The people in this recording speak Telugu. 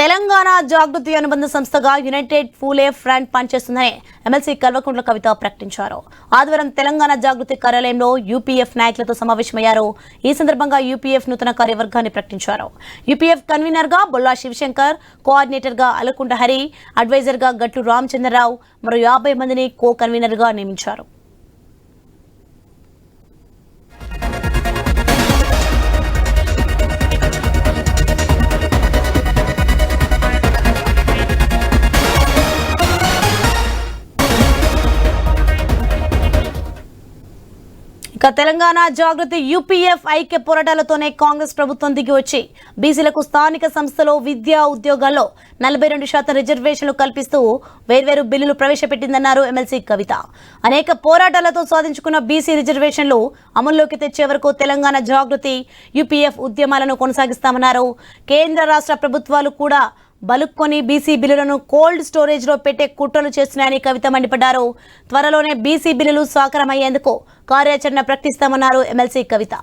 తెలంగాణ జాగృతి అనుబంధ సంస్థగా యునైటెడ్ ఫూలే ఫ్రంట్ పనిచేస్తుందని ఎమ్మెల్సీ కల్వకుంట్ల కవిత ప్రకటించారు. ఆదివారం తెలంగాణ జాగృతి కార్యాలయంలో యూపీఎఫ్ నాయకులతో సమావేశమయ్యారు. ఈ సందర్భంగా యూపీఎఫ్ నూతన కార్యవర్గాన్ని ప్రకటించారు. యూపీఎఫ్ కన్వీనర్ గా బొల్లా శివశంకర్, కోఆర్డినేటర్ గా అలకుంట హరి, అడ్వైజర్ గా గట్టు రామచంద్రరావు మరో 50 మందిని కో కన్వీనర్ గా నియమించారు. తెలంగాణ జాగృతి యూపీఎఫ్ ఐక్య పోరాటాలతోనే కాంగ్రెస్ ప్రభుత్వం దిగి వచ్చి బీసీలకు స్థానిక సంస్థలో విద్యా ఉద్యోగాల్లో 42% రిజర్వేషన్లు కల్పిస్తూ వేర్వేరు బిల్లులు ప్రవేశపెట్టిందన్నారు ఎమ్మెల్సీ కవిత. అనేక పోరాటాలతో సాధించుకున్న బీసీ రిజర్వేషన్లు అమల్లోకి తెచ్చే వరకు తెలంగాణ జాగృతి యూపీఎఫ్ ఉద్యమాలను కొనసాగిస్తామన్నారు. కేంద్ర రాష్ట్ర ప్రభుత్వాలు కూడా బలుక్కొని బీసీ బిల్లులను కోల్డ్ స్టోరేజ్ లో పెట్టే కుట్రలు చేస్తున్నాయని కవిత మండిపడ్డారు. త్వరలోనే బీసీ బిల్లులు సాకారమయ్యేందుకు కార్యాచరణ ప్రకటిస్తామన్నారు ఎమ్మెల్సీ కవిత.